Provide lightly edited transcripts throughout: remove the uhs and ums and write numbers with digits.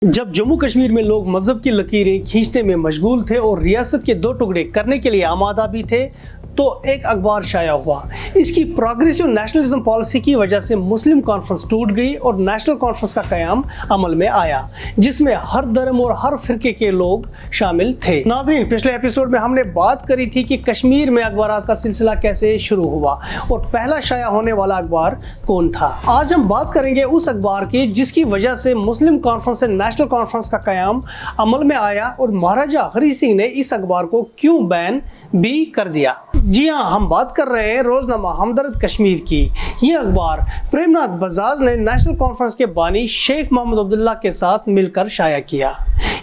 जब जम्मू कश्मीर में लोग मजहब की लकीरें खींचने में मशगूल थे और रियासत के दो टुकड़े करने के लिए आमादा भी थे तो एक अखबार शाया हुआ। इसकी प्रोग्रेसिव नेशनलिज्म पॉलिसी की वजह से मुस्लिम कॉन्फ्रेंस टूट गई और नेशनल कॉन्फ्रेंस का क़याम अमल में आया जिसमें हर धर्म और हर फिरके के लोग शामिल थे। नाज़रीन, पिछले एपिसोड में हमने बात करी थी कि कश्मीर में अखबारात का सिलसिला कैसे शुरू हुआ और पहला शाया होने वाला अखबार कौन था। आज हम बात करेंगे उस अखबार की जिसकी वजह से मुस्लिम कॉन्फ्रेंस से नेशनल कॉन्फ्रेंस का क़याम अमल में आया और महाराजा हरी सिंह ने इस अखबार को क्यों बैन भी कर दिया। जी हाँ, हम बात कर रहे हैं रोजनामा हमदर्द कश्मीर की। ये अखबार प्रेमनाथ बजाज ने नेशनल कॉन्फ्रेंस के बानी शेख मोहम्मद अब्दुल्ला के साथ मिलकर शाया किया।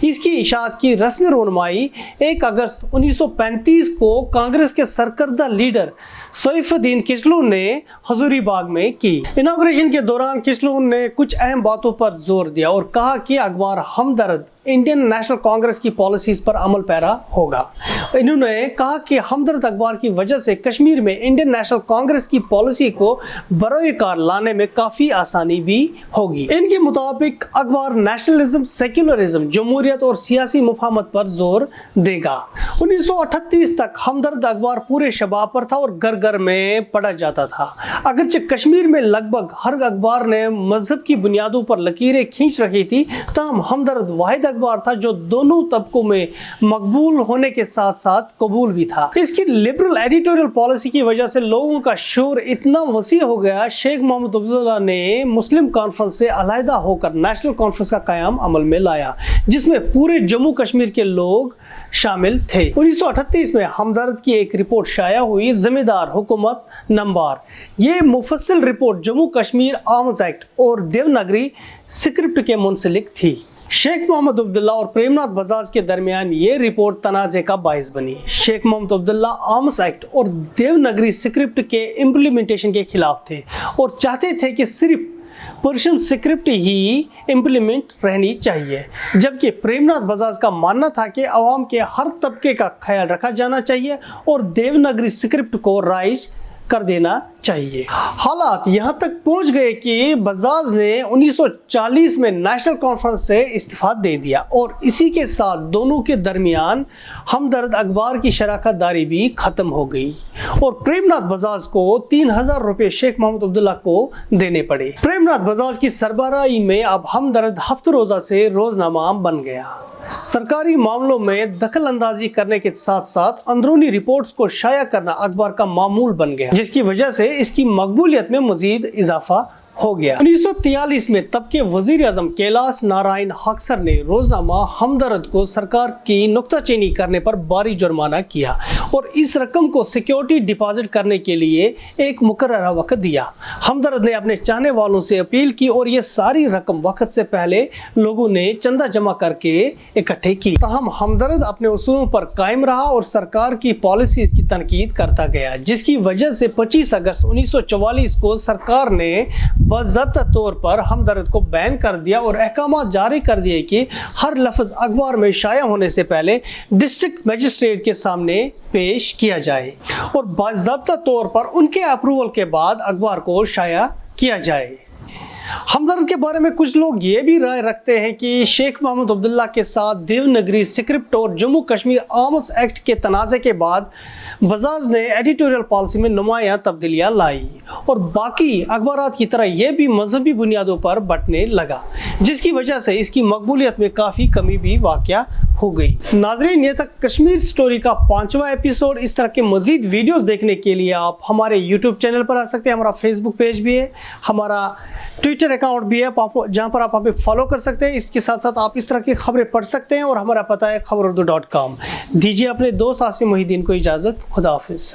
इसकी इशाअत की रस्मी रोनमाई 1 अगस्त 1935 को कांग्रेस के सरकर्दा लीडर सैफुद्दीन किचलू ने हजूरी बाग में की। इनॉग्रेशन के दौरान किचलू ने कुछ अहम बातों पर जोर दिया और कहा कि अखबार हमदर्द इंडियन नेशनल कांग्रेस की पॉलिसीज पर अमल पैरा होगा। इन्होंने कहा कि हमदर्द अखबार की वजह से कश्मीर में इंडियन नेशनल कांग्रेस की पॉलिसी को बरोएकार लाने में काफ़ी आसानी भी होगी। इनके मुताबिक अखबार नेशनलिज्म, सेक्युलरिज्म, जमहूरियत और सियासी मुफाहमत पर जोर देगा। 1938 तक हमदर्द अखबार पूरे शबाब पर था और घर घर में पढ़ा जाता था। अगरचे कश्मीर में लगभग हर अखबार ने मजहब की बुनियादों पर लकीरें खींच रखी थी, तमाम हमदर्द वाहिद अखबार था जो दोनों तबकों में मकबूल होने के साथ साथ कबूल भी था। इसकी लिबरल एडिटोरियल पॉलिसी की वजह से लोगों का शोर इतना वसी हो गया, शेख मोहम्मद अब्दुल्ला ने मुस्लिम कॉन्फ्रेंस से अलहदा होकर नेशनल कॉन्फ्रेंस का क़याम अमल में लाया जिसमें पूरे जम्मू कश्मीर के लोग शामिल थे। 1938 में हमदर्द की एक रिपोर्ट शाया हुई, जिम्मेदार हुकूमत नंबर। ये मुफस्सिल report Jammu Kashmir arms act और देवनागरी स्क्रिप्ट के मुंसलिक थी। शेख मोहम्मद अब्दुल्ला और प्रेमनाथ बजाज के दरमियान ये रिपोर्ट तनाज़े का बाइस बनी। शेख मोहम्मद अब्दुल्ला आर्म्स एक्ट और देवनागरी स्क्रिप्ट के इम्प्लीमेंटेशन के खिलाफ थे और चाहते थे कि सिर्फ पर्शियन स्क्रिप्ट ही इम्प्लीमेंट रहनी चाहिए, जबकि प्रेमनाथ बजाज का मानना था कि अवाम के हर तबके का ख्याल रखा जाना चाहिए और देवनागरी स्क्रिप्ट को राइज कर देना चाहिए। हालात यहाँ तक पहुँच गए कि बजाज ने 1940 में नेशनल कॉन्फ्रेंस से इस्तीफा दे दिया और इसी के साथ दोनों के दरमियान हमदर्द अखबार की शराकत दारी भी ख़त्म हो गई और प्रेमनाथ बजाज को 3000 रुपये शेख मोहम्मद अब्दुल्ला को देने पड़े। प्रेमनाथ बजाज की सरबराही में अब हमदर्द हफ्ते रोज़ा से रोजनामा बन गया। सरकारी मामलों में दखल अंदाजी करने के साथ साथ अंदरूनी रिपोर्ट्स को शाया करना अखबार का मामूल बन गया, जिसकी वजह से इसकी मकबूलियत में मजीद इजाफा हो गया। 1943 में तब के वजीर आजम कैलाश नारायण हक्सर ने रोजनामा हमदर्द को सरकार की नुक्ताचीनी करने पर भारी जुर्माना किया और इस रकम को सिक्योरिटी डिपॉजिट करने के लिए एक मुकर्ररा वक्त दिया। हमदर्द ने अपने चाहने वालों से अपील की और ये सारी रकम वक्त से पहले लोगों ने चंदा जमा करके इकट्ठे की। ताहम हमदर्द अपने उसूलों पर कायम रहा और सरकार की पॉलिसीज की तनकीद करता गया, जिसकी वजह से 25 अगस्त 1944 को सरकार ने बाज़ाब्ता तौर पर हमदर्द को बैन कर दिया और अहकाम जारी कर दिए कि हर लफ्ज़ अखबार में शाया होने से पहले डिस्ट्रिक्ट मजिस्ट्रेट के सामने पेश किया जाए और बाज़ाब्ता तौर पर उनके अप्रूवल के बाद अखबार को शाया किया जाए। हमदर्द के बारे में कुछ लोग ये भी राय रखते हैं कि शेख मोहम्मद अब्दुल्ला के साथ देवनागरी स्क्रिप्ट और जम्मू कश्मीर आर्म्स एक्ट के तनाज़े के बाद बजाज ने एडिटोरियल पॉलिसी में नुमायां तब्दीलियां लाई और बाकी अखबारात की तरह यह भी मजहबी बुनियादों पर बंटने लगा, जिसकी वजह से इसकी मकबूलियत में काफ़ी कमी भी वाक़या हो गई। नाजरीन, ये तक कश्मीर स्टोरी का 5वां एपिसोड। इस तरह के मजीद वीडियोस देखने के लिए आप हमारे यूट्यूब चैनल पर आ सकते हैं। हमारा फेसबुक पेज भी है, हमारा ट्विटर अकाउंट भी है जहां पर आप हमें फॉलो कर सकते हैं। इसके साथ साथ आप इस तरह की खबरें पढ़ सकते हैं और हमारा पता है खबरुर्दू.com। दीजिए अपने दोस्त आसिम मोहिद्दीन को इजाज़त। खुदा हाफिज़।